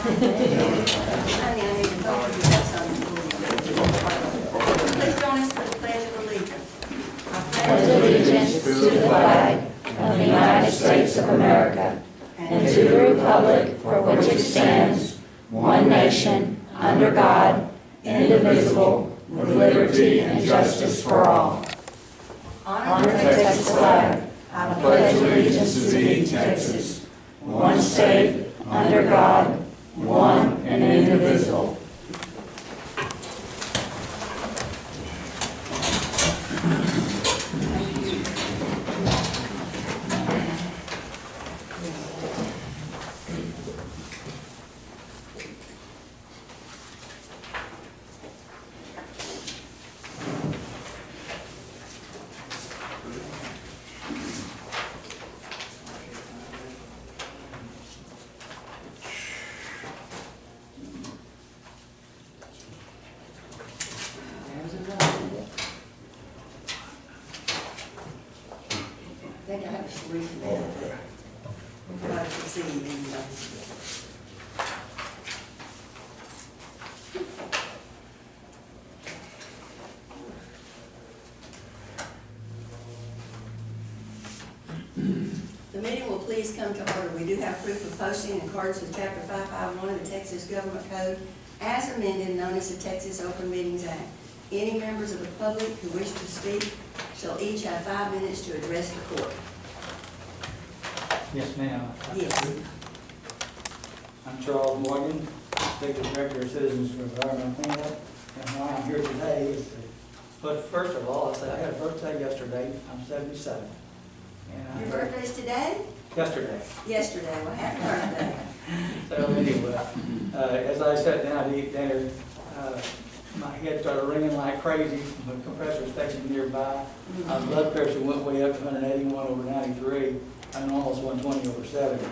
I need to talk to you about something. Please join us for the Pledge of Allegiance. Pledge allegiance to the flag of the United States of America and to the republic for which it stands, one nation, under God, indivisible, with liberty and justice for all. Honor the Texas flag. I pledge allegiance to thee, Texas, one state, under God, one and indivisible. I think I have to read it. Okay. I can see you. The meeting will please come to order. We do have proof of posting in accordance with Chapter 551 of the Texas Government Code as amended, known as the Texas Open Meetings Act. Any members of the public who wish to speak shall each have 5 minutes to address the court. Yes, ma'am. Yes. I'm Charles Morgan, Executive Director of Citizens for Environmental Cleanup. And why I'm here today is but first of all, I had a birthday yesterday. I'm 77. And Your birthday's today? Yesterday. Yesterday. Well, happy birthday. So anyway, as I sat down to eat dinner, my head started ringing like crazy from a compressor station nearby. My blood pressure went way up to 181 over 93. I'm almost 120 over 70.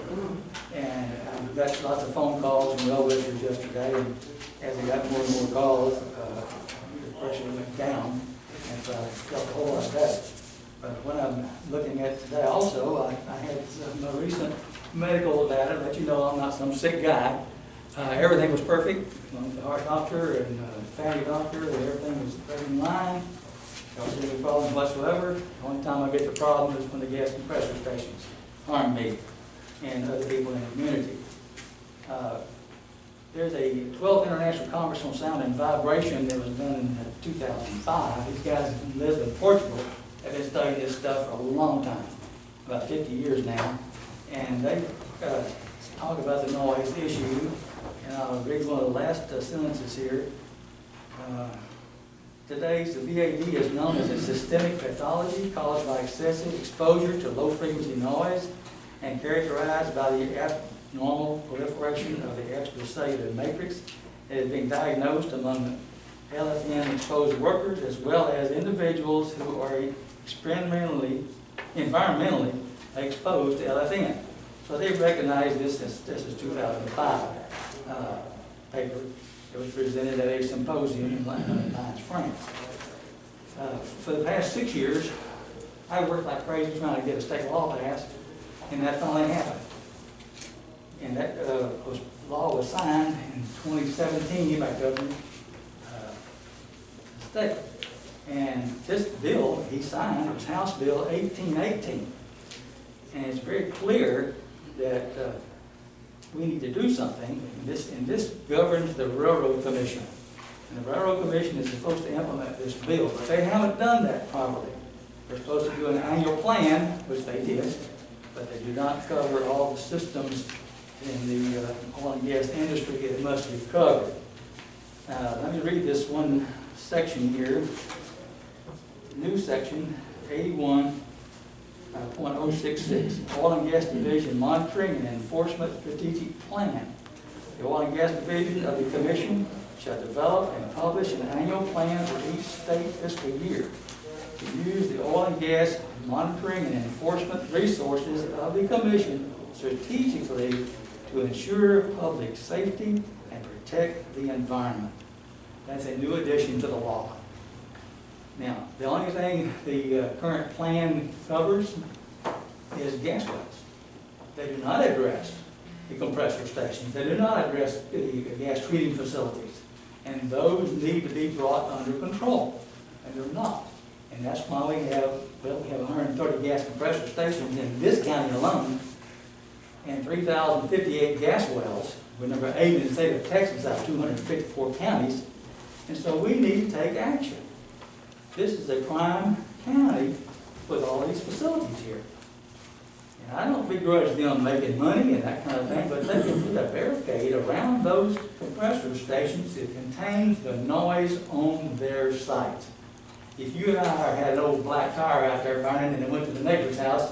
And I got lots of phone calls from well-wishers yesterday, and as I got more and more calls, the pressure went down, and so I felt a whole lot better. But what I'm looking at today also, I had some recent medical data, let you know I'm not some sick guy. Everything was perfect, the heart doctor and family doctor, and everything was right in line. I don't see any problems whatsoever. The only time I get the problem is when the gas compressor stations harm me and other people in the community. There's a 12th International Congress on Sound and Vibration that was done in 2005. These guys in Lisbon, Portugal, have been studying this stuff for a long time, about 50 years now. And they talk about the noise issue. And I'll read one of the last sentences here. Today's the VAD is known as a systemic pathology caused by excessive exposure to low-frequency noise and characterized by the abnormal proliferation of the extracellular matrix. It is being diagnosed among LFN-exposed workers as well as individuals who are environmentally exposed to LFN. So they recognize this as 2005 paper. It was presented at a symposium in Lyons, France. For the past 6 years, I worked like crazy trying to get a state law passed, and that finally happened. And that law was signed in 2017 by Governor State. And this bill he signed was House Bill 1818. And it's very clear that we need to do something, and this governs the Railroad Commission. And the Railroad Commission is supposed to implement this bill, but they haven't done that properly. They're supposed to do an annual plan, which they did, but they do not cover all the systems in the oil and gas industry that must be covered. Let me read this one section here. New section 81.066, Oil and Gas Division Monitoring and Enforcement Strategic Plan. The Oil and Gas Division of the Commission shall develop and publish an annual plan for each state fiscal year to use the oil and gas monitoring and enforcement resources of the Commission strategically to ensure public safety and protect the environment. That's a new addition to the law. Now, the only thing the current plan covers is gas wells. They do not address the compressor stations. They do not address the gas treating facilities. And those need to be brought under control, and they're not. And that's why we have 130 gas compressor stations in this county alone, and 3,058 gas wells. We're number 8 in the state of Texas out of 254 counties. And so we need to take action. This is a prime county with all these facilities here. And I don't begrudge them making money and that kind of thing, but they can put a barricade around those compressor stations that contains the noise on their site. If you and I had an old black tire out there burning and it went to the neighbor's house,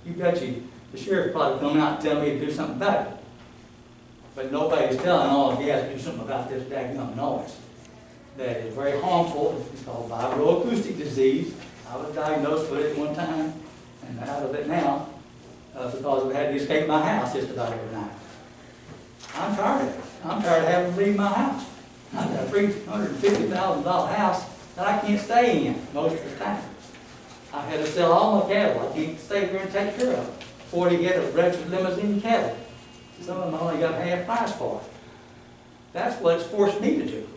you bet you the sheriff probably come out and tell me to do something about it. But nobody's telling all the gas to do something about this daggum noise. That is very harmful. It's called vibroacoustic disease. I was diagnosed with it at one time and out of it now because I had to escape my house just about every night. I'm tired of it. I'm tired of having to leave my house. I've got a $350,000 house that I can't stay in most of the time. I had to sell all my cattle. I can't stay here and take care of it. 40 head of wretched limousine cattle. Some of them I only got half price for. That's what it's forced me to do.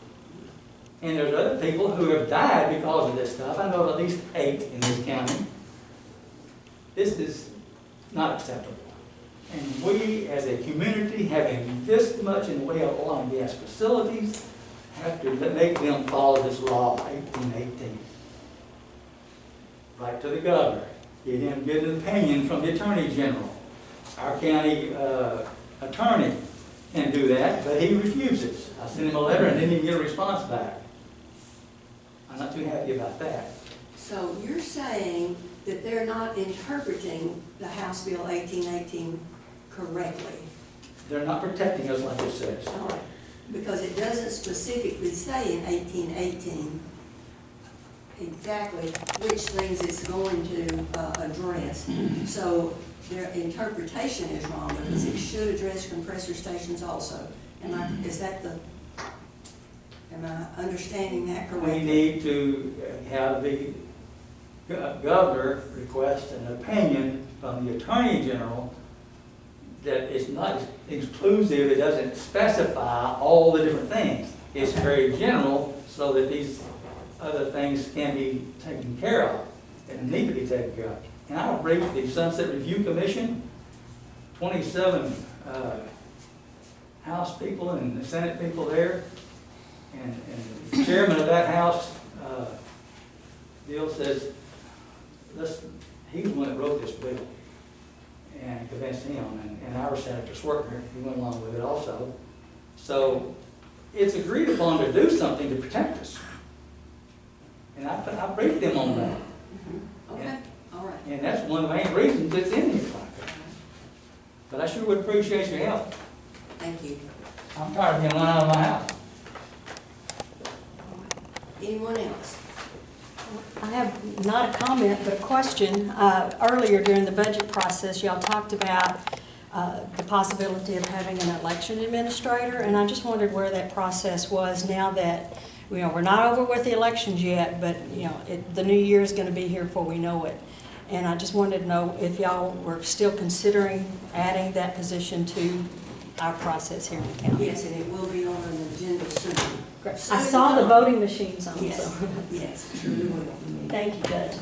And there's other people who have died because of this stuff. I know of at least 8 in this county. This is not acceptable. And we, as a community, having this much in the way of oil and gas facilities, have to make them follow this law, 1818. Write to the governor. Get him get an opinion from the attorney general. Our county attorney can do that, but he refuses. I sent him a letter and didn't even get a response back. I'm not too happy about that. So you're saying that they're not interpreting the House Bill 1818 correctly? They're not protecting us like it says. All right. Because it doesn't specifically say in 1818 exactly which things it's going to address. So their interpretation is wrong because it should address compressor stations also. Am I understanding that correctly? We need to have the governor request an opinion from the attorney general that it's not exclusive, it doesn't specify all the different things. It's very general so that these other things can be taken care of and need to be taken care of. And I briefed the Sunset Review Commission, 27 House people and the Senate people there, and the chairman of that House deal says, listen, he's the one that wrote this bill and convinced him, and our Senator Swertner, he went along with it also. So it's agreed upon to do something to protect us. And I briefed them on that. Okay, all right. And that's one of the main reasons it's in here like that. But I sure would appreciate your help. Thank you. I'm tired of being run out of my house. Anyone else? I have not a comment, but a question. Earlier during the budget process, y'all talked about the possibility of having an election administrator, and I just wondered where that process was now that, you know, we're not over with the elections yet, but, you know, the new year is going to be here before we know it. And I just wanted to know if y'all were still considering adding that position to our process here in the county. Yes, and it will be on an agenda soon. Great. I saw the voting machines on, Yes, so. yes, truly will. Thank you, Judge.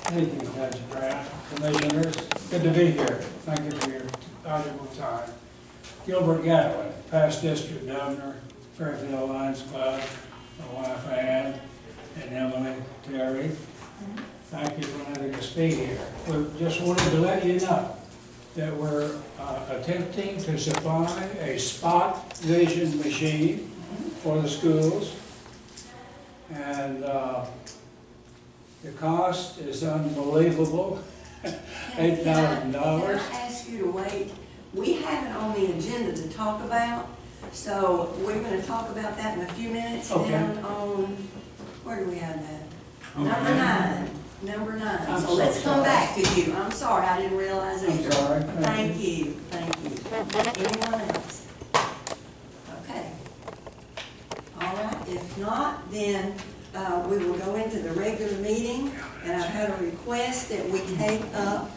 Thank you, Judge Brown. Commissioners, good to be here. Thank you for your valuable time. Gilbert Gatlin, past district governor, Fairfield Lions Club, my wife Ann, and Emily Terry. Thank you for letting us be here. We just wanted to let you know that we're attempting to supply a spot vision machine for the schools. And the cost is unbelievable, $8,000. Can I ask you to wait? We have it on the agenda to talk about, so we're going to talk about that in a few minutes. Okay. Down on, where do we have that? Okay. Number 9. Number 9. I'm So let's so come sorry. back to you. I'm sorry, I didn't realize that. I'm sorry. Thank you, thank you. Anyone else? Okay. All right, if not, then we will go into the regular meeting. And I've had a request that we take up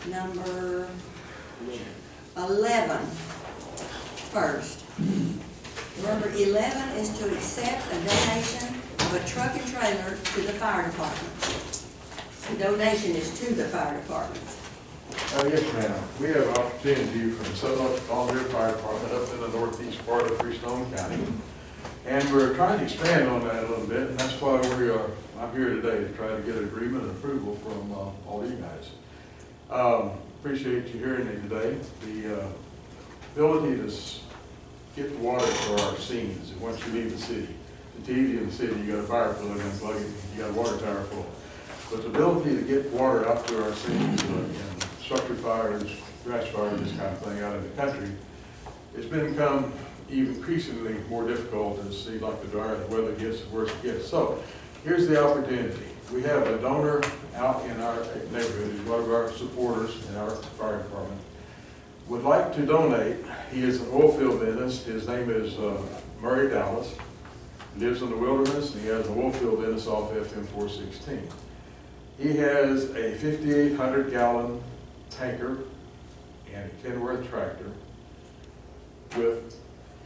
number 11 first. Number 11 is to accept a donation of a truck and trailer to the fire department. The donation is to the fire department. Yes, ma'am. We have opportunity from the Southern Volunteer Fire Department up in the northeast part of Freestone County. And we're trying to expand on that a little bit, and that's why I'm here today to try to get agreement and approval from all you guys. Appreciate you hearing me today. The ability to get water for our scenes, and once you leave the city, it's easy in the city, you got a fire plug and plug it, you got a water tower full. But the ability to get water out to our scenes, and structure fires, grass fires, this kind of thing out in the country, it's become even increasingly more difficult as see like the drier the weather gets, the worse it gets. So here's the opportunity. We have a donor out in our neighborhood, he's one of our supporters in our fire department, would like to donate. He is an oil field business. His name is Murray Dallas. He lives in the wilderness, and he has an oil field business off FM 416. He has a 5,800-gallon tanker and a Kenworth tractor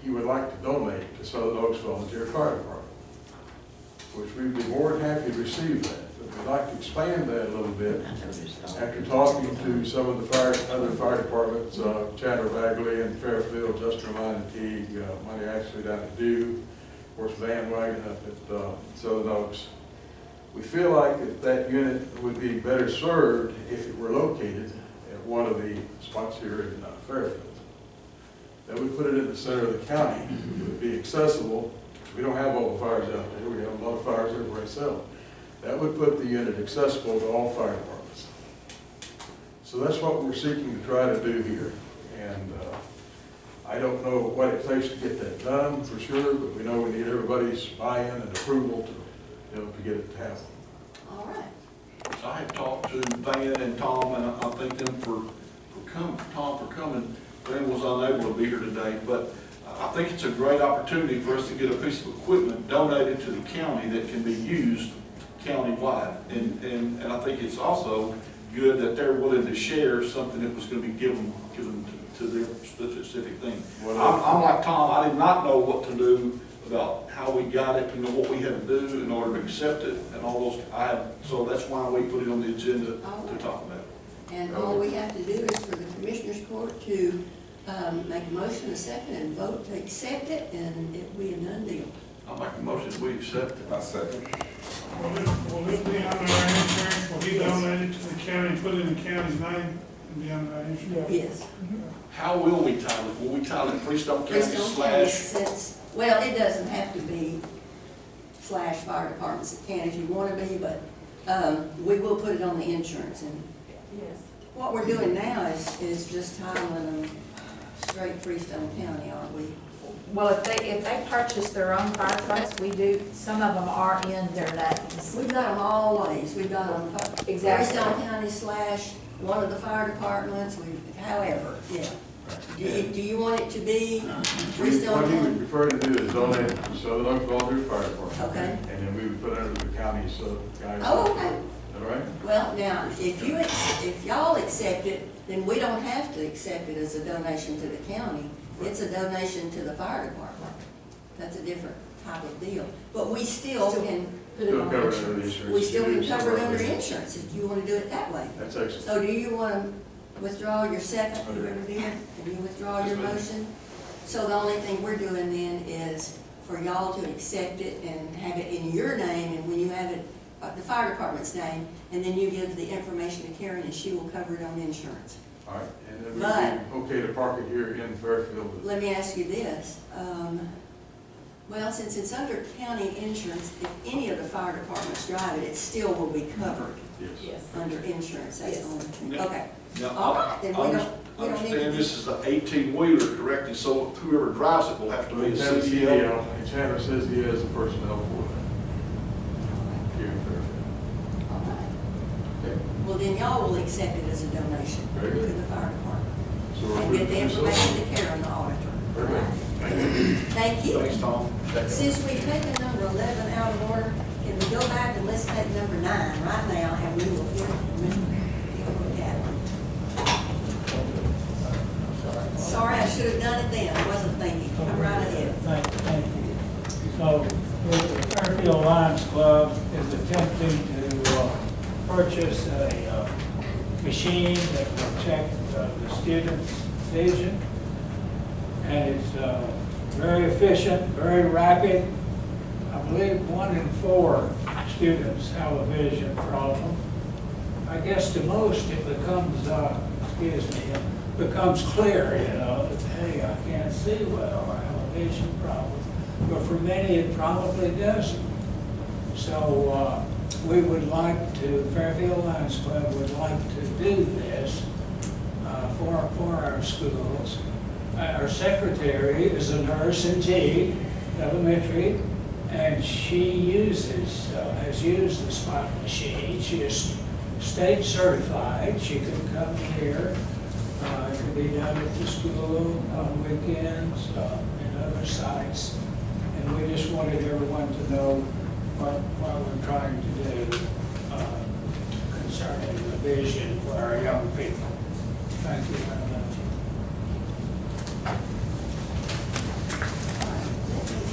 he would like to donate to Southern Oaks Volunteer Fire Department, which we'd be more than happy to receive that. But we'd like to expand that a little bit. After talking to some of the other fire departments, Chandler Bagley and Fairfield, Justin Line and Teague, money actually down at Dew, of course Van Wagon up at Southern Oaks. We feel like that unit would be better served if it were located at one of the spots here in Fairfield. That would put it in the center of the county. It would be accessible. We don't have all the fires out there. We have a lot of fires everywhere else. That would put the unit accessible to all fire departments. So that's what we're seeking to try to do here. And I don't know what it takes to get that done for sure, but we know we need everybody's buy-in and approval to get it to happen. All right. I had talked to Van and Tom, and I thank them for Tom for coming. Van was unable to be here today, but I think it's a great opportunity for us to get a piece of equipment donated to the county that can be used countywide. And I think it's also good that they're willing to share something that was going to be given to their specific thing. I'm like Tom, I did not know what to do about how we got it, what we had to do in order to accept it, and all those. So that's why we put it on the agenda to talk about it. And all we have to do is for the Commissioners Court to make a motion, a second, and vote to accept it, and it will be a done deal. I'll make a motion that we accept it. I second. Will it be under our insurance? Will he donate it to the county, put it in the county's name, and be under our insurance? Yes. How will we title it? Will we title it Freestone County Freestone County, / since, well, it doesn't have to be / fire departments. It can if you want to be, but we will put it on the insurance. And Yes. what we're doing now is just titling them straight Freestone County, aren't we? Well, if they purchase their own fire trucks, we do, some of them are in their names. We've got them all ways. We've got them Exactly. Freestone County / one of the fire departments, however, yeah. Do you want it to be Freestone What we would County? prefer to do is donate it to Southern Oaks Volunteer Fire Department. Okay. And then we would put it under the county's guys. Oh, okay. Is that right? Well, now, if y'all accept it, then we don't have to accept it as a donation to the county. It's a donation to the fire department. That's a different type of deal. But we still can put it Still on cover it under the insurance. insurance. We still can cover it under insurance if you want to do it that way. That's excellent. So do you want to withdraw your second, whoever did, and you withdraw your motion? So the only thing we're doing then is for y'all to accept it and have it in your name, and when you have it, the fire department's name, and then you give the information to Karen and she will cover it on insurance. All right, and then we'd be okay to park it here in Fairfield. Let me ask you this. Well, since it's under county insurance, if any of the fire departments drive it, it still will be covered Yes. under insurance. That's the only thing. Yeah. Okay. Now, All right, then we don't need to understand do. this is an 18-wheeler, correct? And so whoever drives it will have to be a We have a CDL. CDL, and Chandler says he has the personnel for that. Here in Fairfield. All right. Okay. Well, then y'all will accept it as a donation to Very good. the fire department. So we're And good get to the do so? information to Karen, the auditor. Very good. Thank you. Thank you. Thanks, Tom. Since we've taken number 11 out of order, can we go back and let's take number 9 right now, and we will hear from Mr. Gatlin. Sorry, I should have done it then, I wasn't thinking. I'm right ahead. Thank you. So, the Fairfield Lions Club is attempting to purchase a machine that will check the student's vision. And it's very efficient, very rapid. I believe 1 in 4 students have a vision problem. I guess to most it becomes, becomes clear, you know, that, hey, I can't see well, I have a vision problem. But for many, it probably doesn't. So we would like to, Fairfield Lions Club would like to do this for our schools. Our secretary is a nurse in T, elementary, and she has used the spot machine. She is state certified. She can come here. It can be done at the school on weekends and other sites. And we just wanted everyone to know what we're trying to do concerning the vision for our young people. Thank you very much.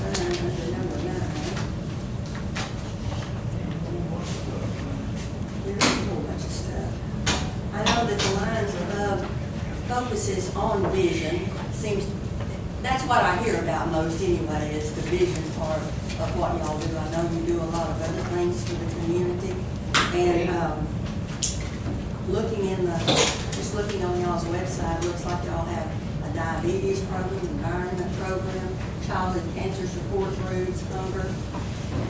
Under number 9. There's a whole bunch of stuff. I know that the Lions Club focuses on vision. That's what I hear about most anyway, is the vision part of what y'all do. I know you do a lot of other things for the community. And just looking on y'all's website, looks like y'all have a diabetes program, environment program, childhood cancer support groups, hunger,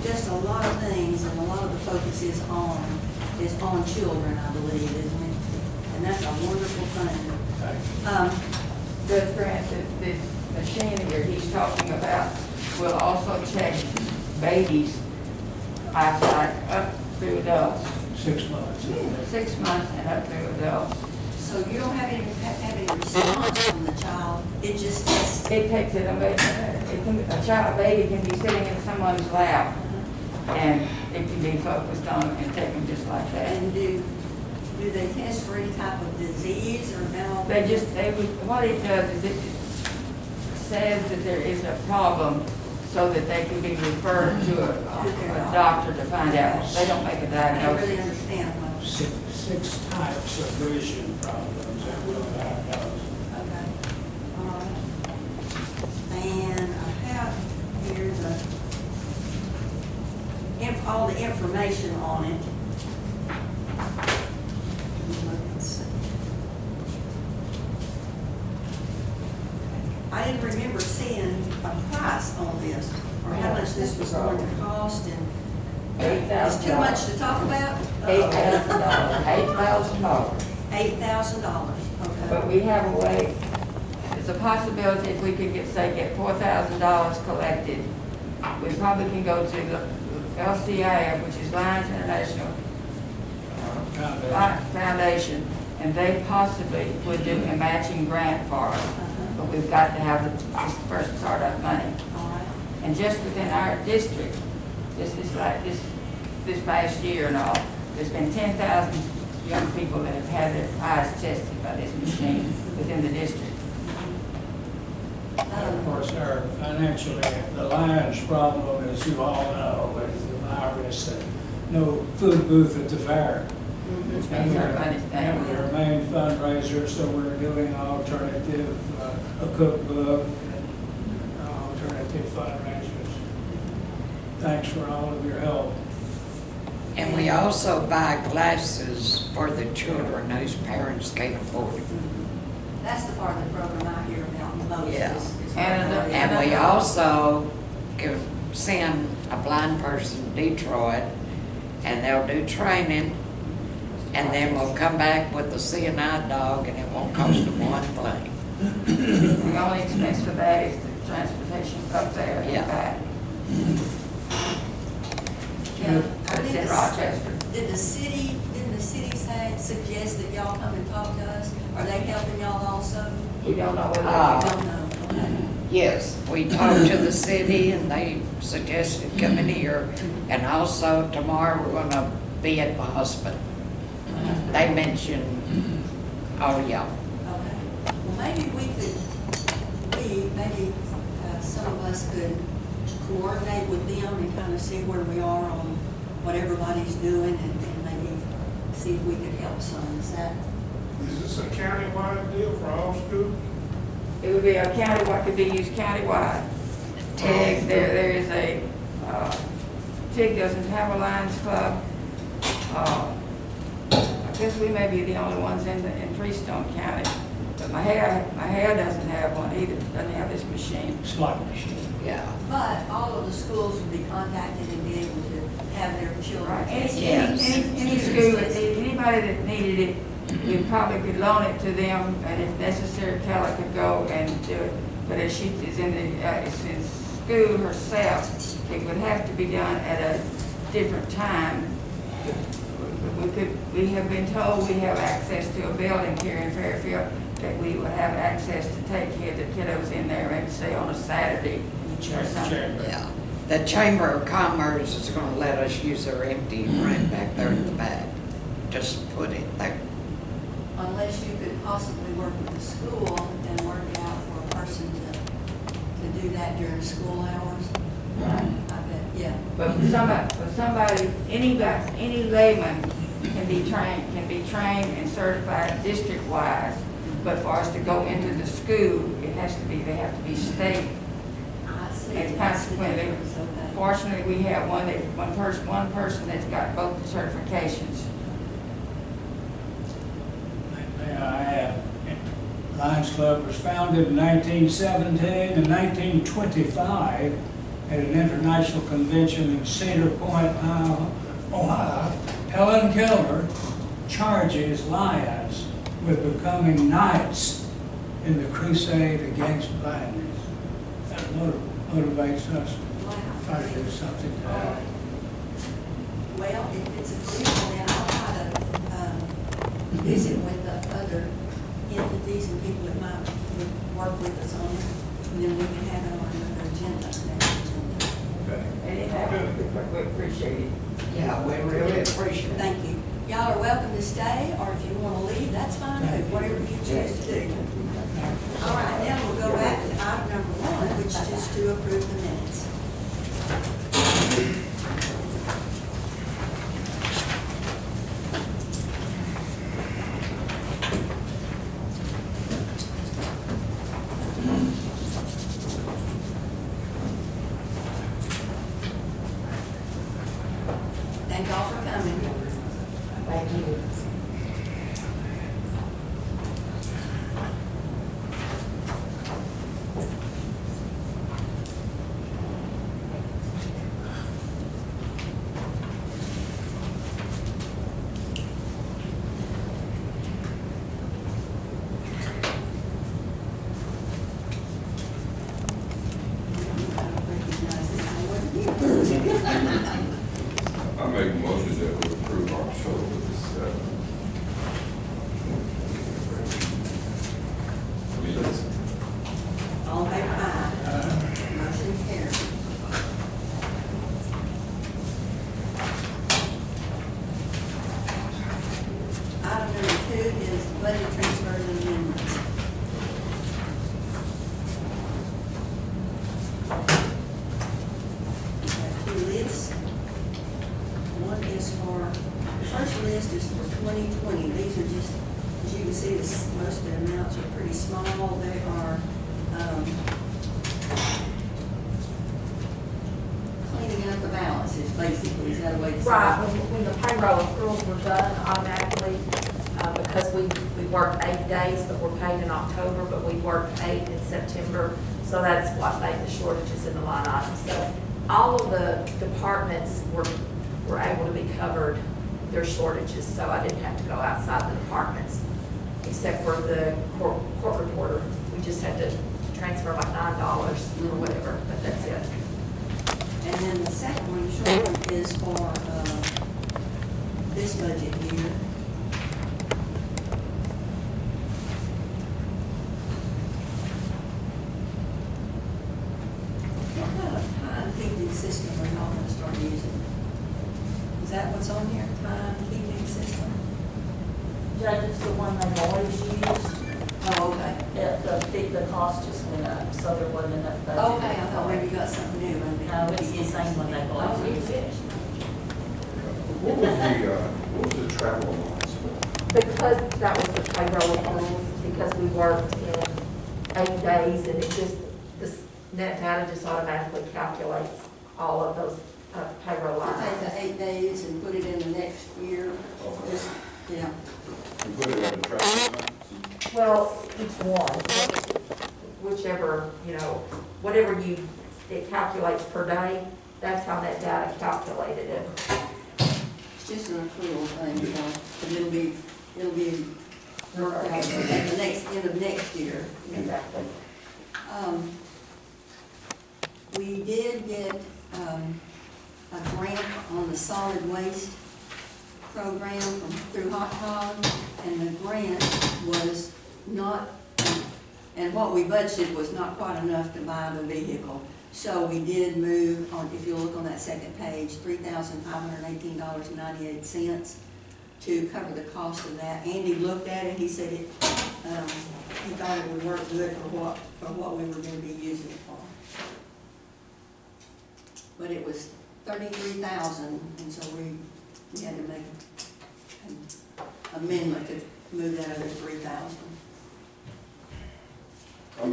just a lot of things, and a lot of the focus is on children, I believe, isn't it? And that's a wonderful thing. Judge Grant, this machine that he's talking about will also check babies' eyesight up through adults. 6 months. 6 months and up through adults. So you don't have any response from the child, it just tests. It takes it away. A baby can be sitting in someone's lap, and it can be focused on and taken just like that. And do they test for any type of disease or no? What it does is it says that there is a problem so that they can be referred to a doctor to find out. They don't make a I don't really diagnosis. understand what. 6 types of vision problems that we'll diagnose. Okay, all right. And I have here all the information on it. Let's see. I didn't remember seeing a price on this, or how much this was going to cost, and it's too much to talk about? $8,000. $8,000. $8,000, okay. But we have a way, there's a possibility if we could get $4,000 collected, we probably can go to the LCIF, which is Lions International Foundation, and they possibly would do a matching grant for us. But we've got to have this first startup money. All right. And just within our district, this past year and all, there's been 10,000 young people that have had their eyes tested by this machine within the district. Of course, financially, the Lions problem, as you all know, is the virus and no food booth at the fair. And their main fundraiser, so we're doing alternative, a cookbook and alternative fundraisers. Thanks for all of your help. And we also buy glasses for the children whose parents can't afford it. That's the part of the program I hear about the most. Yeah. And we also send a blind person to Detroit, and they'll do training, and then we'll come back with a CNI dog, and it won't cost them one thing. The only expense for that is the transportation up there and Yeah. back. Yeah. It's in Rochester. Didn't the city suggest that y'all come and talk to us? Are they helping y'all also? We don't know whether Ah. Don't know. Okay. Yes, we talked to the city and they suggested coming here. And also tomorrow we're gonna be at the hospital. They mentioned, oh yeah. Okay. Well, maybe we could, maybe some of us could coordinate with them and kind of see where we are on what everybody's doing and maybe see if we could help some. Is that? Is this a county-wide deal for all schools? It would be a countywide, could be used countywide. And there is a, TIG doesn't have a Lions Club. I guess we may be the only ones in Freestone County. But my hair doesn't have one either, doesn't have this machine. Slot machine. Yeah. But all of the schools would be contacted and be able to have their children. Right, Yes. any school, anybody that needed it, we probably could loan it to them, and if necessary, Kelly could go and do it. But if she is it's in school herself, it would have to be done at a different time. We have been told we have access to a building here in Fairfield, that we would have access to take the kiddos in there, and say on a Saturday or something. Yeah. The Chamber of Commerce is gonna let us use their empty room back there in the back. Just put it there. Unless you could possibly work with the school and work it out for a person to do that during school hours. I bet, yeah. But somebody, any layman can be trained and certified district-wise. But for us to go into the school, they have to be state. I see. And consequently, fortunately, we have one person that's got both the certifications. May I add, Lions Club was founded in 1917 and 1925 at an international convention in Cedar Point, Ohio. Helen Keller charges Lions with becoming knights in the crusade against blindness. That motivates us to try to do something to that. Well, if it's agreeable, then I'll try to visit with the other entities and people that might would work with us on it, and then we can have it on another agenda, next agenda. Anything, we appreciate it. Yeah, we really appreciate it. Thank you. Y'all are welcome to stay, or if you want to leave, that's fine too, whatever you choose to do. All right, now we'll go back to item number 1, which is to approve the minutes. Thank y'all for coming. Thank you. I make a motion that we approve October the 7th. All in favor, aye. Motion carries. Item number 2 is budget transfers and amendments. We have 2 lists. One is for, the first list is for 2020. These are just, as you can see, most of the amounts are pretty small. They are cleaning up the balances, basically. Is that a way to say it? Right, when the payroll accruals were done automatically, because we worked 8 days, but we're paid in October, but we worked 8 in September, so that's what made the shortages in the line items. So all of the departments were able to be covered, their shortages, so I didn't have to go outside the departments, except for the court reporter. We just had to transfer like $9 or whatever, but that's it. And then the second one, short one, is for this budget year. the one they've always used. Oh, okay. The cost just went up, so there wasn't enough budget. Okay, I thought maybe you got something new. No, it's the same one they've always used. What was the travel allowance for? Because that was the payroll allowance, because we worked in 8 days, and it just, this net data just automatically calculates all of those payroll I take lines. the 8 days and put it in the next year, just, yeah. You put it on the travel allowance? Well, each one, whichever, whatever it calculates per day, that's how that data calculated it. It's just an accrual thing, and it'll be worked out at the end of next year. Exactly. We did get, a grant on the solid waste program through Hot Dog, and the grant was not, and what we budgeted was not quite enough to buy the vehicle. So we did move on, if you look on that second page, $3,518.98 to cover the cost of that. Andy looked at it, he said he thought it would work good for what we were gonna be using it for. But it was $33,000, and so we had to make an amendment to move that other $3,000.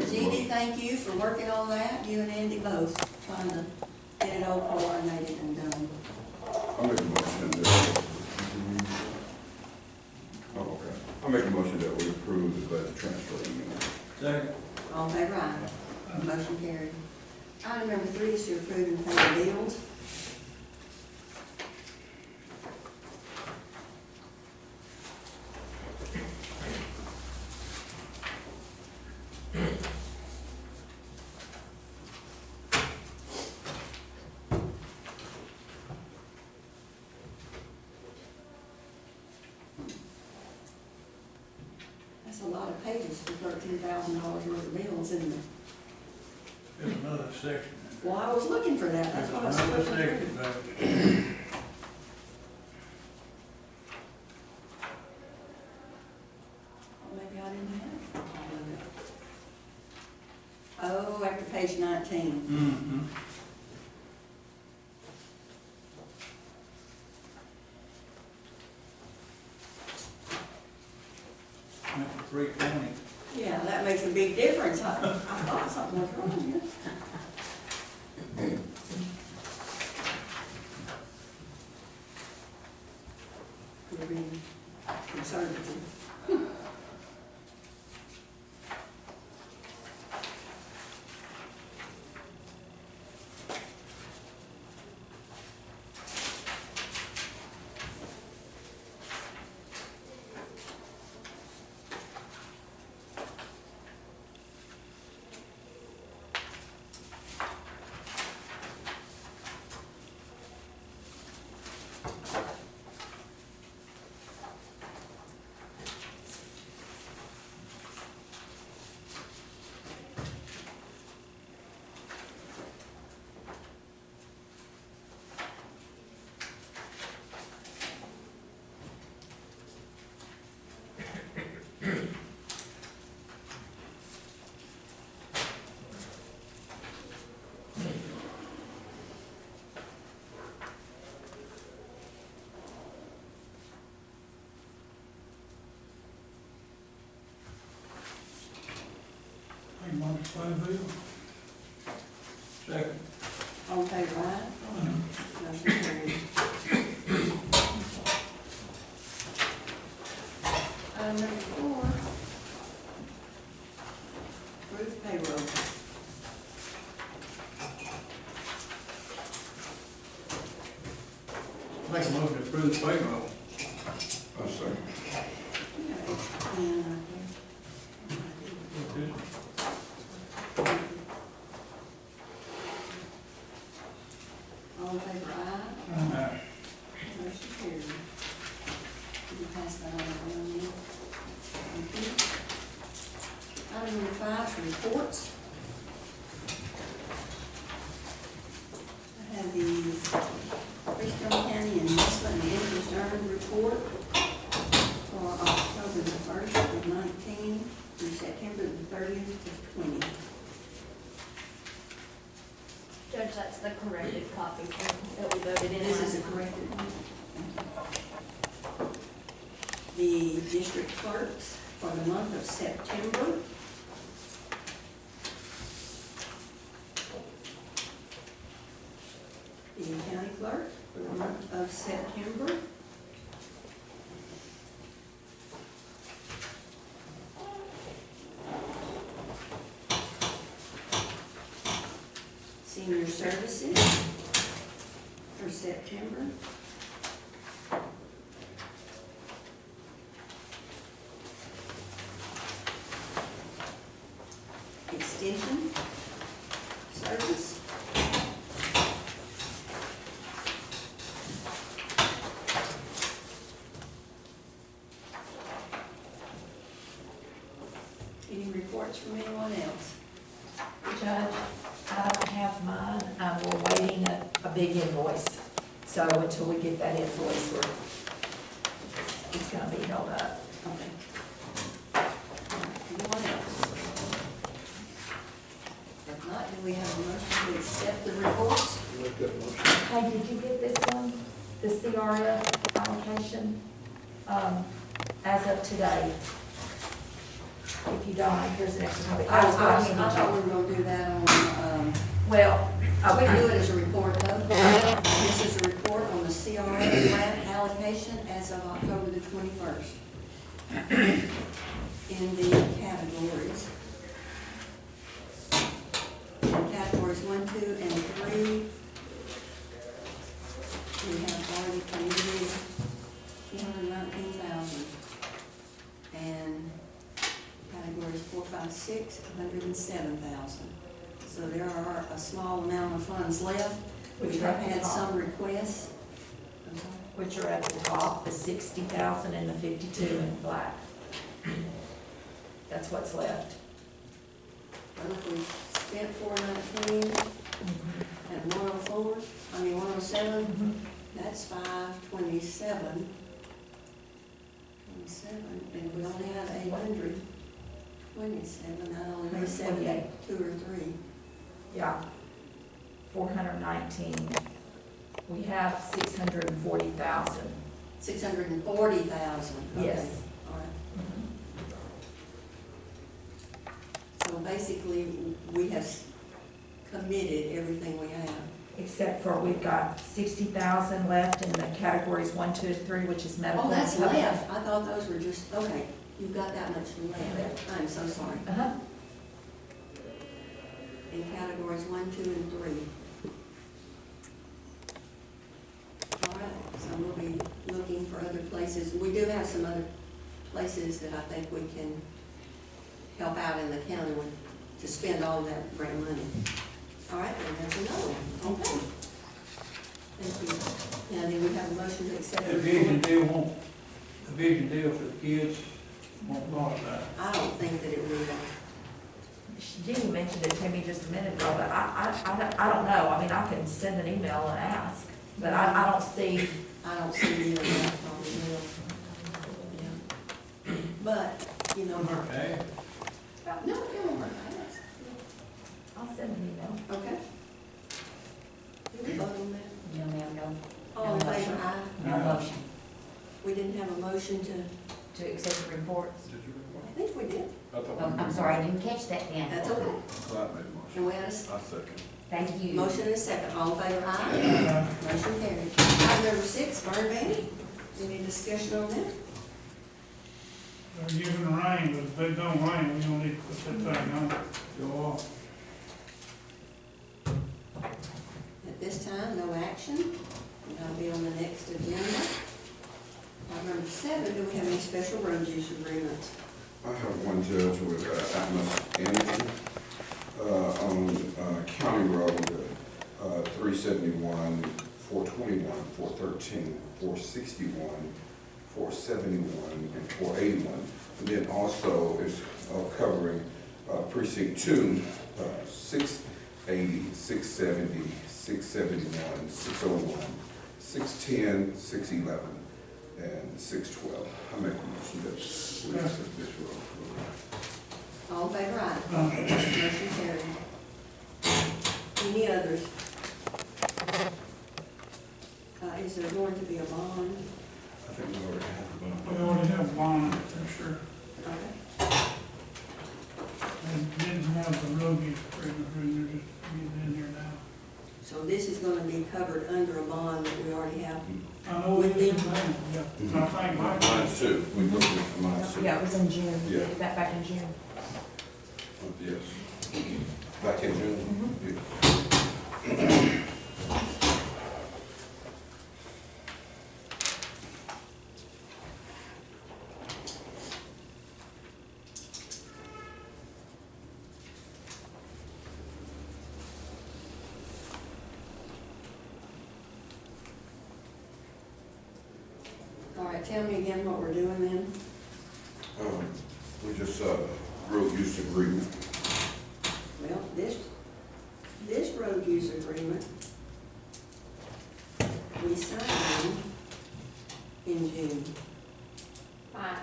Jeannie, thank you for working on that, you and Andy both, trying to get it all coordinated and done. I'll make a motion that, I'll make a motion that we approve the budget transfer amendment. Second. All in favor, aye. Motion carried. Item number 3 is to approve and pay the bills. That's a lot of pages for $13,000 worth of bills, isn't it? There's another section. Well, I was looking for that, that's what I was looking for. Maybe I didn't have it. Oh, after page 19. Mm-hmm. Went to 320. Yeah, that makes a big difference. I thought something was wrong here. We're being conservative. Make a motion to pay the bill. Second. All in favor, aye? Motion carried. Item number 4, approve payroll. Make a motion to approve the payroll. I'll second. And all in favor, aye? Motion carried. You can pass that on around here. Thank you. Item number 5 is reports. I have the Freestone County Investment and Interest Earned Report for October the 1st. the corrected copy that we voted in. This is a corrected one. The district clerks for the month of September. The county clerk for the month of September. Senior services for September. Extension service. Any reports from anyone else? Judge, I don't have mine. We're waiting a big invoice. So until we get that invoice, it's gonna be held up. Okay. Anyone else? If not, do we have a motion to accept the reports? Make that motion. Hey, did you get this one? The CRF allocation, as of today? If you don't, here's an extra copy. I thought we were gonna do that on, Well, we okay. do it as a report though. This is a report on the CRF grant allocation as of October the 21st. In the categories. In categories 1, 2, and 3, we have already committed $219,000. And categories 4, 5, 6, $107,000. So there are a small amount of funds left. We have had some requests. Which are at the top, the 60,000 and the 52 in black. That's what's left. Well, if we spent 419 and 104, 107, that's 527. 27, and we only have 827, I only made 72 or 3. Yeah. 419. We have 640,000. 640,000. Okay. Yes. All right. So basically, we have committed everything we have. Except for we've got 60,000 left in the categories 1, 2, and 3, which is medical. Oh, that's and public. left. I thought those were just, okay, you've got that much left. I'm so sorry. Uh-huh. In categories 1, 2, and 3. All right, so we'll be looking for other places. We do have some other places that I think we can help out in the county with, to spend all that grant money. All right, and there's another one. Okay. Thank you. Now, do we have a motion to accept the The vision report? deal won't, the vision deal for the kids won't cost that. I don't think that it will. Jenny mentioned it to me just a minute ago, but I don't know. I mean, I can send an email and ask, but I don't see. I don't see either of that probably will. Yeah. But, you know. Okay. No, it won't hurt. I'll send an email. Okay. Did we vote on that? No, ma'am, no. All in No favor, motion. aye. No motion We didn't have a motion to, to accept the reports. Did you report? I think we did. I thought. Oh, I'm sorry, I didn't catch that then. That's okay. Clyde made a motion. And we had a s- I second. Thank you. motion and a second. All in favor, aye. Motion carried. Item number 6, burn ban. Any discussion on that? They're using the rain, but if it don't rain, we don't need to put that thing on, go off. At this time, no action. That'll be on the next agenda. Item number 7, do we have any special road use agreements? I have one, Judge, with Atmos Energy on County Road 371, 421, 413, 461, 471, and 481. And then also is covering Precinct 2, 680, 670, 671, 601, 610, 611, and 612. I make a motion that we accept this road. All in favor, aye. Motion carried. Any others? is there going to be a bond? I think we already have a bond. We already have one, for sure. Okay. And didn't have the road use agreement, we're just getting in here now. So this is gonna be covered under a bond that we already have? I know we did, yeah, I think Mike. Mine too, we looked at mine too. Yeah, it was in June. Yeah. That back in June. Yes. Back in June. Yes. All right, tell me again what we're doing then. We just, road use agreement. Well, this road use agreement, we signed in June. Fine.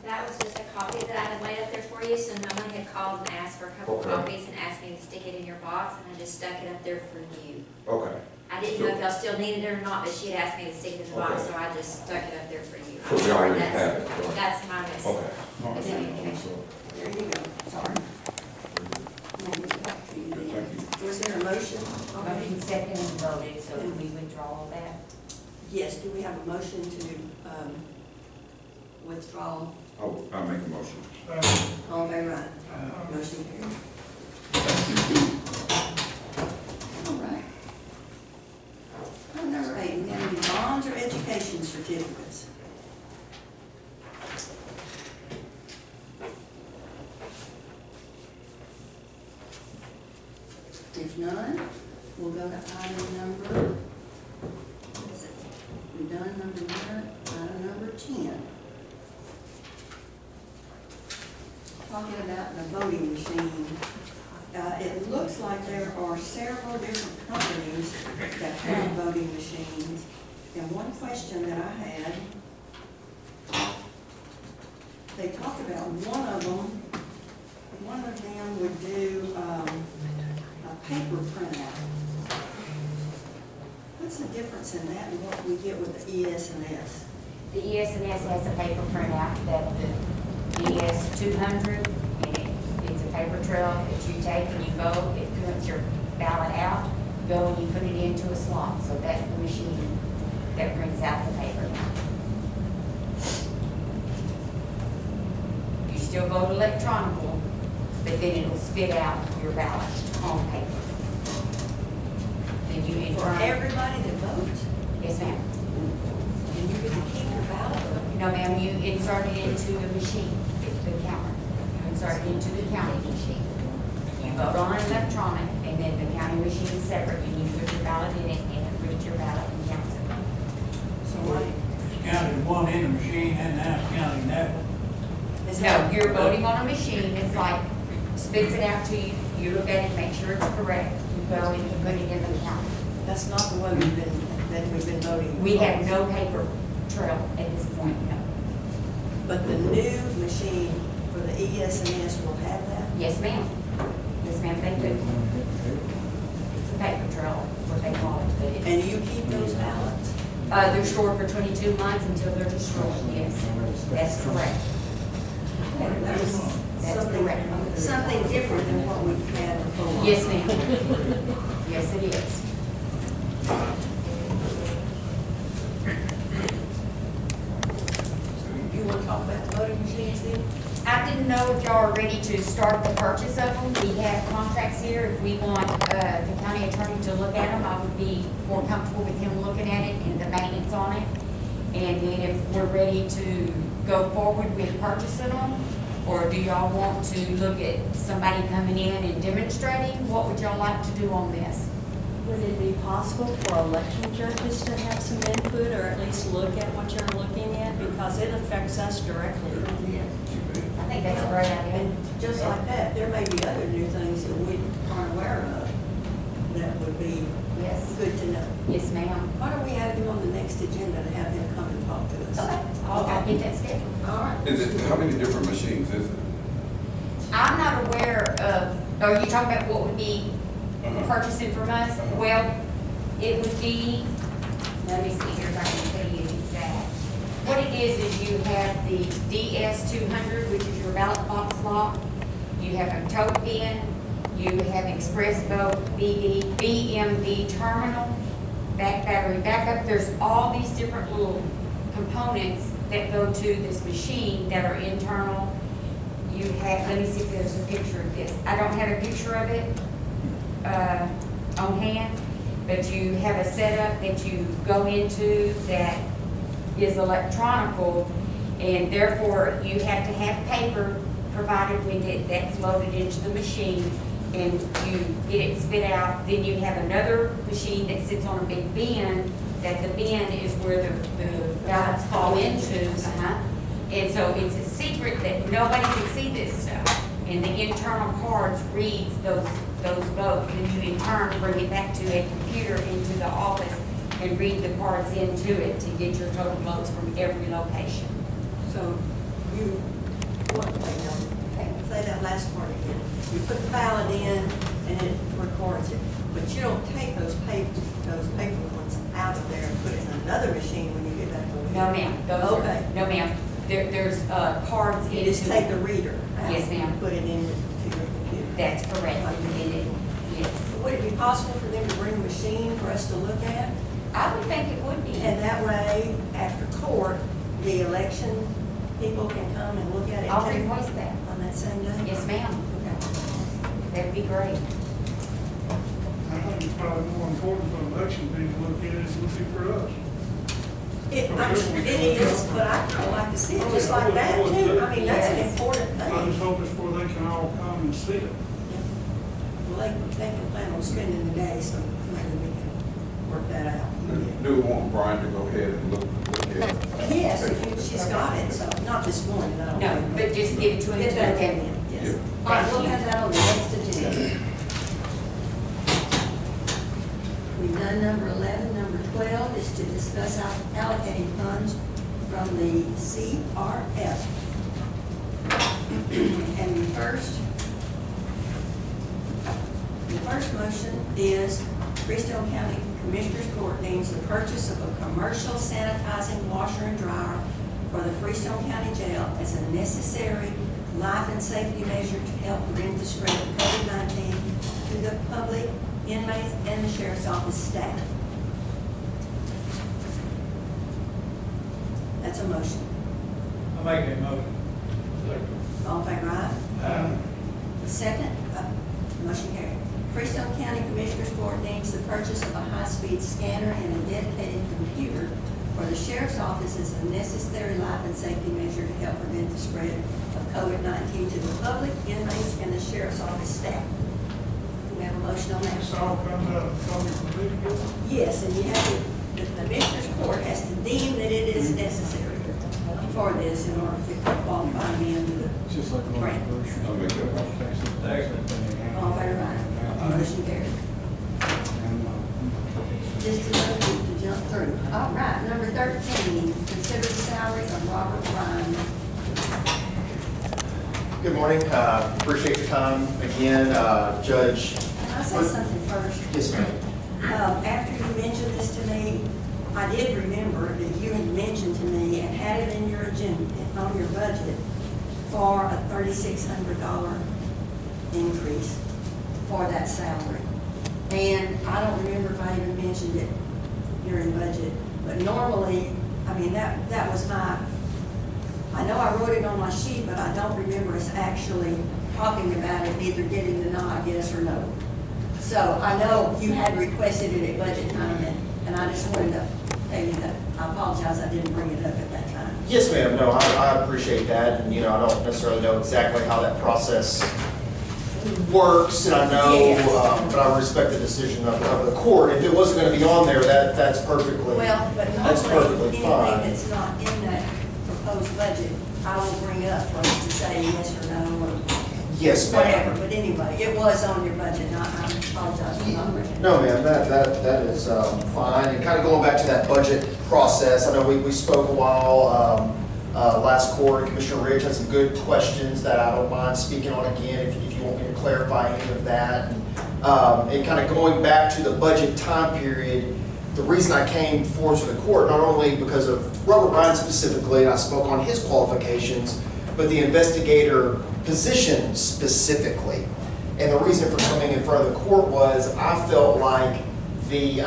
That was just a copy that I had laid up there for you, so no one had called and asked for a couple Okay. copies and asked me to stick it in your box, and I just stuck it up there for you. Okay. I didn't know if y'all still needed it or not, but she had asked me to stick it in the box, Okay. so I just stuck it up there for you. So we already have it, right? That's my mistake. Okay. It's in your connection. There you go, sorry. I'll give it back to you then. Thank you. Was there a motion? Motion second and voted, so we withdraw all that. Yes, do we have a motion to withdraw? I make a motion. All in favor, aye. Motion carried. All right. Item number 8, we have any bonds or education certificates. If none, we'll go to item number, what is it? We've done item number 10. Talking about the voting machine. It looks like there are several different companies that have voting machines. And one question that I had, they talked about one of them would do a paper printout. What's the difference in that and what we get with the ES&S? The ES&S has a paper printout that the ES 200, and it's a paper trail that you take and you vote, it prints your ballot out, you go and you put it into a slot, so that's the machine that prints out the paper. You still vote electronically, but then it'll spit out your ballot on paper. And you in For turn, everybody that votes? yes ma'am. And you get to keep your ballot? No, ma'am, you insert it into the machine, it's the counter. You insert it into the counting machine. You vote on it electronic, and then the counting machine is separate, and you put your ballot in it, and it reads your ballot and counts it. So what? It's counted one in the machine and now it's counting that one. Is No, that- you're voting on a machine, it's like, spits it out to you, you look at it, make sure it's correct, you go and you put it in the counter. That's not the way we've been voting. We have no paper trail at this point, no. But the new machine for the ES&S will have that? Yes, ma'am. Yes, ma'am, they do. It's a paper trail, what they call it, but it's. And you keep those ballots? They're stored for 22 months until they're destroyed, yes. That's correct. That was That's correct. something different than what we've had before. Yes, ma'am. Yes, it is. You want to talk about the voting machines then? I didn't know if y'all are ready to start the purchase of them. We have contracts here. If we want the county attorney to look at them, I would be more comfortable with him looking at it and the maintenance on it. And then if we're ready to go forward with purchasing them, or do y'all want to look at somebody coming in and demonstrating? What would y'all like to do on this? Would it be possible for election judges to have some input or at least look at what you're looking at? Because it affects us directly. I think that's a great idea. And just like that, there may be other new things that we aren't aware of that would be Yes. good to know. Yes, ma'am. Why don't we have him on the next agenda to have him come and talk to us? Okay. I'll get that scheduled. All right. Is it, how many different machines is it? I'm not aware of, are you talking about what would be Uh-huh. purchasing from us? Well, it would be Let me see here if I can tell you exact. What it is you have the DS200, which is your ballot box lock. You have a tote bin. You have express vote, BMV terminal, back battery backup. There's all these different little components that go to this machine that are internal. You have, let me see if there's a picture of this. I don't have a picture of it on hand, but you have a setup that you go into that is electronical, and therefore you have to have paper provided with it that's loaded into the machine, and you get it spit out. Then you have another machine that sits on a big bin, that the bin is where the ballots fall into. And so it's a secret that nobody can see this stuff. And the internal cards reads those votes, and you in turn bring it back to a computer into the office and read the cards into it to get your total votes from every location. So you, say that last part again. You put the ballot in and it records it, but you don't take those paper ones out of there and put it in another machine when you get back over here. No, ma'am. Okay. No, ma'am. There's cards. You just take the reader out. Yes, ma'am. And put it into your computer. That's correct. Yes. Would it be possible for them to bring a machine for us to look at? I would think it would be. And that way, after court, the election people can come and look at it. I'll too? request that. On that same day? Yes, ma'am. Okay. That'd be great. I think it's probably more important for election people to look at it than looking for us. It is, but I kind of like to see it just like that too. I mean, that's an important I just thing. hope it's where they can all come and see it. Well, they can plan on spending the day, so maybe we can work that out. Do we want Brian to go ahead and look at it? Yes, she's got it, so, not this morning, I don't No, think. but just give it to him. Get that to Okay. me, yes. Yeah. All right, we'll have that on the next agenda. We've done number 11. Number 12 is to discuss allocating funds from the CRF. And the first motion is Freestone County Commissioners Court deems the purchase of a commercial sanitizing washer and dryer for the Freestone County Jail as a necessary life and safety measure to help prevent the spread of COVID-19 to the public, inmates, and the sheriff's office staff. That's a motion. I make that motion. All in favor, aye? Second, motion carried. Freestone County Commissioners Court deems the purchase of a high-speed scanner and a dedicated computer for the sheriff's office is a necessary life and safety measure to help prevent the spread of COVID-19 to the public, inmates, and the sheriff's office staff. Do we have a motion on that? This all comes out of public political. Yes, and you have to, the Commissioners Court has to deem that it is necessary for this in order to qualify me under the Just like a grant. I'll make that motion. All in favor, aye? Motion carried. Just to jump through. All right, number 13, consider the salary of Robert Ryan. Good morning. Appreciate your time again, Judge. Can I say something first? Yes, ma'am. After you mentioned this to me, I did remember that you had mentioned to me and had it in your agenda, on your budget, for a $3,600 increase for that salary. And I don't remember if I even mentioned it during budget, but normally, I mean, that was my, I know I wrote it on my sheet, but I don't remember us actually talking about it, either getting the nod, yes or no. So I know you had requested it at budget time, and I just wanted to tell you that I apologize I didn't bring it up at that time. Yes, ma'am. No, I appreciate that. And, I don't necessarily know exactly how that process works, and I know, but I respect the decision of the court. If it wasn't going to be on there, that's perfectly, Well, but that's normally, perfectly anything fine. that's not in that proposed budget, I will bring up for us to say yes or no, or Yes, whatever. ma'am. But anyway, it was on your budget, and I apologize for not bringing it up. No, ma'am, that is fine. And kind of going back to that budget process, I know we spoke a while last quarter. Commissioner Ridge had some good questions that I don't mind speaking on again if you want me to clarify any of that. And kind of going back to the budget time period, the reason I came forward to the court, not only because of Robert Ryan specifically, and I spoke on his qualifications, but the investigator position specifically. And the reason for coming in front of the court was I felt like you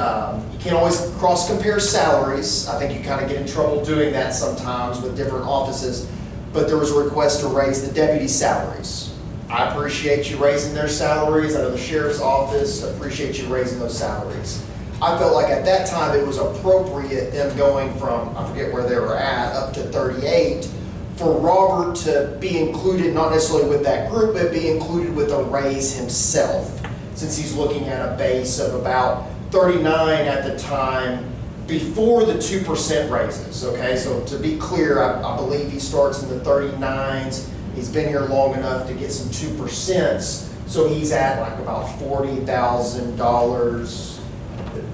can't always cross-compare salaries. I think you kind of get in trouble doing that sometimes with different offices. But there was a request to raise the deputy salaries. I appreciate you raising their salaries. I know the sheriff's office appreciates you raising those salaries. I felt like at that time it was appropriate them going from, I forget where they were at, up to 38, for Robert to be included, not necessarily with that group, but be included with a raise himself, since he's looking at a base of about 39 at the time before the 2% raises, okay? So to be clear, I believe he starts in the 39s. He's been here long enough to get some 2%, so he's at like about $40,000,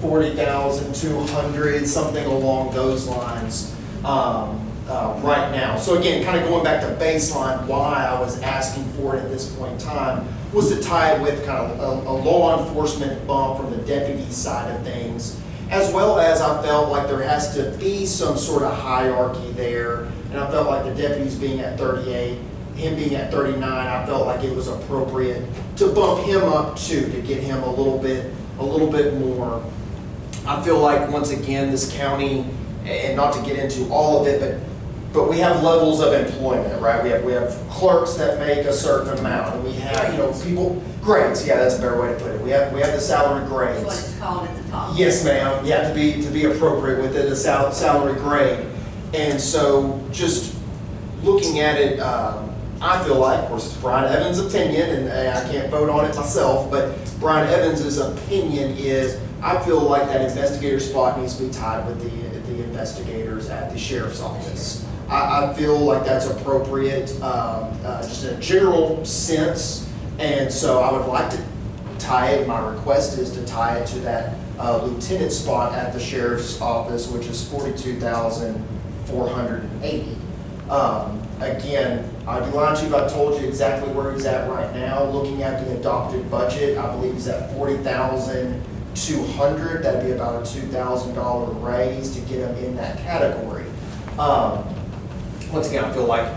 40,200, something along those lines right now. So again, kind of going back to baseline, why I was asking for it at this point in time was to tie it with kind of a law enforcement bump from the deputy side of things, as well as I felt like there has to be some sort of hierarchy there, and I felt like the deputies being at 38, him being at 39, I felt like it was appropriate to bump him up too, to get him a little bit more. I feel like, once again, this county, and not to get into all of it, but we have levels of employment, right? We have clerks that make a certain amount, and we have, people, grades, yeah, that's a better way to put it. We have the salary grades. That's what it's called at the top. Yes, ma'am. You have to be appropriate with it, a salary grade. And so just looking at it, I feel like, of course, it's Brian Evans' opinion, and I can't vote on it myself, but Brian Evans' opinion is, I feel like that investigator spot needs to be tied with the investigators at the sheriff's office. I feel like that's appropriate, just in a general sense, and so I would like to tie it. My request is to tie it to that lieutenant spot at the sheriff's office, which is $42,480. Again, I'd be lying to you if I told you exactly where he's at right now. Looking at the adopted budget, I believe he's at $40,200. That'd be about a $2,000 raise to get him in that category. Once again, I feel like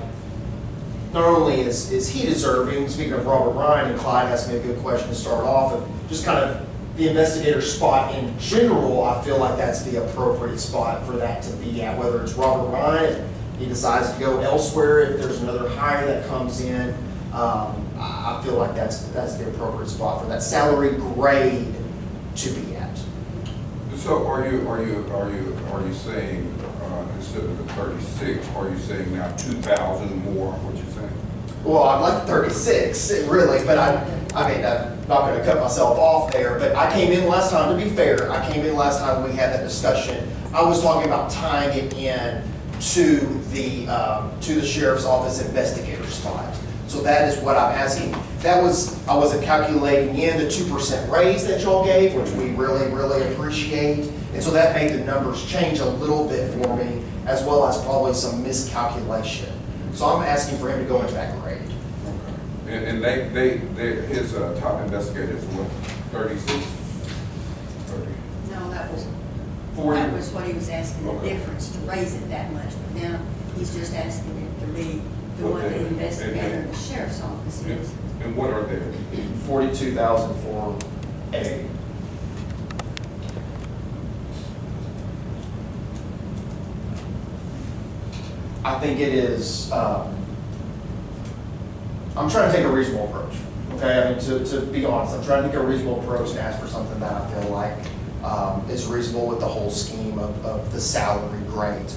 not only is he deserving, speaking of Robert Ryan, and Clyde asked me a good question to start off, of just kind of the investigator spot in general, I feel like that's the appropriate spot for that to be at, whether it's Robert Ryan, he decides to go elsewhere, if there's another hire that comes in, I feel like that's the appropriate spot for that salary grade to be at. So are you saying instead of the 36, are you saying now 2,000 more? What you saying? Well, I'd like 36, really, but I mean, I'm not going to cut myself off there. But I came in last time, to be fair, I came in last time we had that discussion. I was talking about tying it in to the sheriff's office investigator spot. So that is what I'm asking. I wasn't calculating in the 2% raise that y'all gave, which we really, really appreciate. And so that made the numbers change a little bit for me, as well as probably some miscalculation. So I'm asking for him to go into that grade. And his top investigator is what, 36? 30? No, that was 40. That was what he was asking, the Okay. difference, to raise it that much. But now he's just asking it to be the one Okay. the investigator in the sheriff's office is. And what are they? 42,480. I think it is, I'm trying to take a reasonable approach, okay? I mean, to be honest, I'm trying to take a reasonable approach and ask for something that I feel like is reasonable with the whole scheme of the salary grades.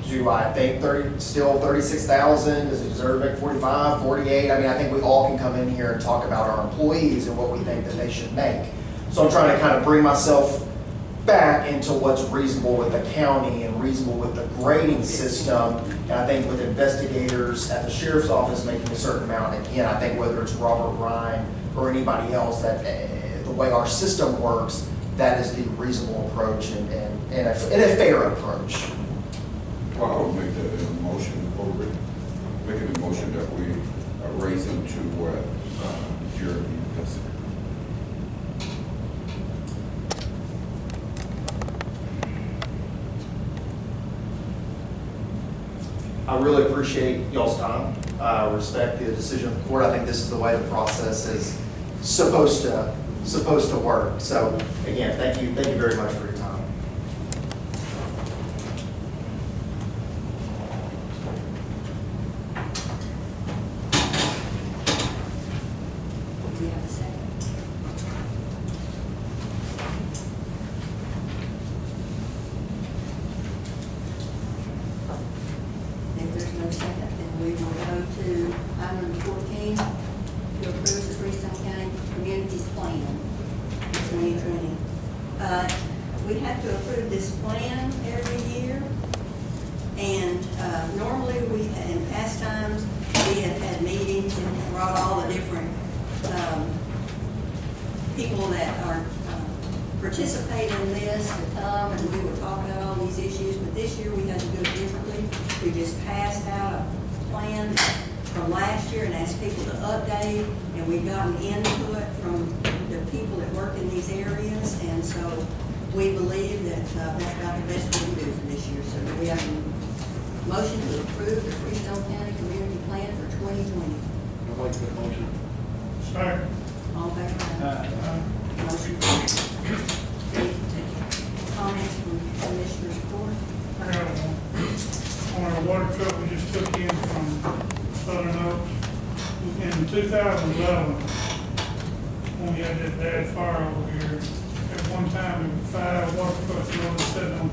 Do I think still 36,000? Does it deserve to make 45, 48? I mean, I think we all can come in here and talk about our employees and what we think that they should make. So I'm trying to kind of bring myself back into what's reasonable with the county and reasonable with the grading system. And I think with investigators at the sheriff's office making a certain amount, again, I think whether it's Robert Ryan or anybody else, that the way our system works, that is the reasonable approach and a fair approach. Well, I would make that a motion, making a motion that we raise him to what Jeremy has. I really appreciate y'all's time. I respect the decision of the court. I think this is the way the process is supposed to work. So again, thank you very much for your time. Do you have a second? If there's no second, then we will go to item number 14, to approve the Freestone County Communities Plan for 2020. We have to approve this plan every year, and normally in past times, we have had meetings and brought all the different people that are participate in this to come, and we will talk about all these issues, but this year we had to do it differently. We just passed out a plan from last year and asked people to update, and we've gotten input from the people that work in these areas, and so we believe that that's about the best we can do for this year. So we have a motion to approve the Freestone County Community Plan for 2020. I'd like that motion. Second. All in favor? Motion carries. Comments from Commissioner's Court? I got one. On our water truck we just took in from Southern Oaks. In 2011, when we had that bad fire over here, at one time there were 5 water trucks rolling sitting on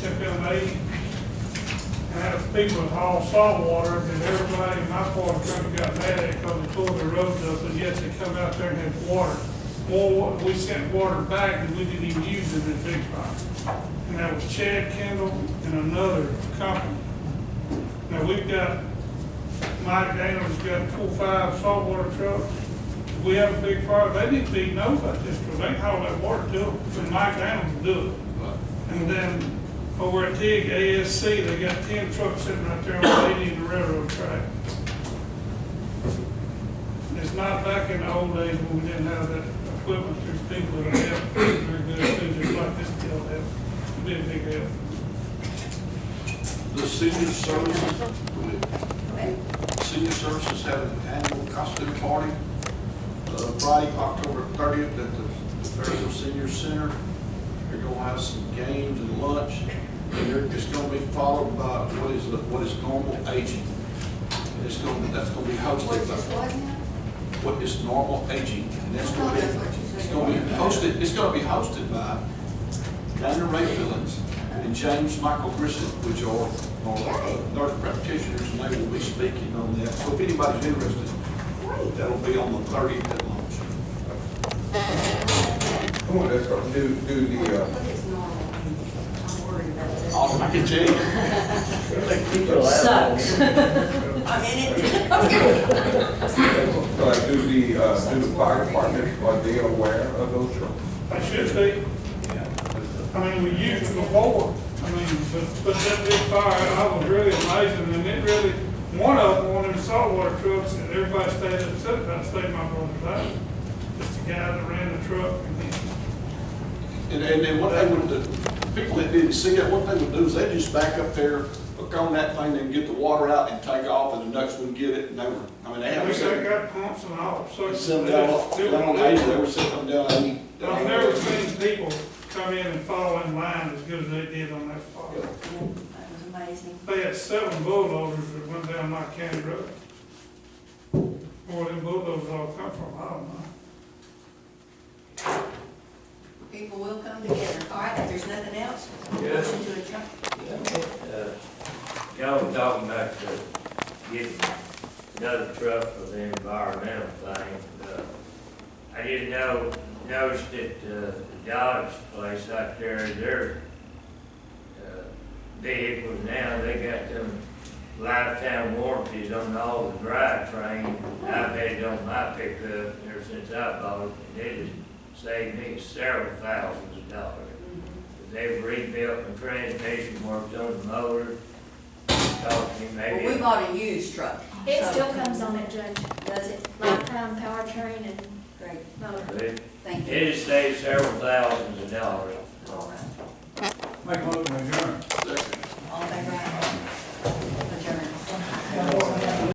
FM80. And that was people that hauled salt water, and everybody in my part of the country got mad at it because they tore the roads up, and yet they come out there and had water. More water, we sent water back and we didn't even use it in big fire. And that was Chad Kendall and another company. Now we've got, Mike Daniels got 4 or 5 saltwater trucks. If we have a big fire, they need to know about this, because they can haul that water to them, and Mike Daniels will do it. And then over at TIG ASC, they got 10 trucks sitting right there on 80 in the railroad track. It's not back in the old days when we didn't have that equipment. There's people that are help very good too, just like this deal help. It'd be a big help. The senior services have an annual costume party, Friday, October 30th at the Fairfield Senior Center. They're going to have some games and lunch, and it's going to be followed by what is normal aging. And that's going to be hosted by what is normal aging, and that's going to be hosted by Daniel Ray Fillings and James Michael Grissett, which are nurse practitioners, and they will be speaking on that. So if anybody's interested, that'll be on the 30th at lunch. Come on, let's go. Do the, I can tell you. Sucks. I mean, do the fire department, are they aware of those trucks? I should be. I mean, we used it before. I mean, but that big fire, I was really amazing, and it really, one of them, one of them saltwater trucks, and everybody stayed upset about staying my brother's house. Just the guy that ran the truck, And then what they would do, people that didn't see it, what they would do is they just back up there, hook on that thing, and get the water out and take off, and the ducks would get it, and they were, I mean, they have got pumps and all. So they sent them down on 80, they were sitting them down 80. I've never seen people come in and fall in line as good as they did on that fire. that was amazing. They had 7 bulldozers that went down my county road. Where them bulldozers all come from, I don't know. People will come together. All right, if there's nothing else, motion to adjourn. Y'all were talking about getting another truck for the environmental thing. I didn't notice that the Dodge place out there, their vehicles now, they got them lifetime warranties on all the drivetrain. I've had it on my pickup ever since I bought it, and it has saved me several thousands of dollars. They've rebuilt my transmission, worked on the motor, cost me maybe. Well, we bought a used truck. It so- still comes on it, Judge. Does it? Lifetime powertrain and Great. motor. Thank you. It has saved several thousands of dollars. All right. Make a motion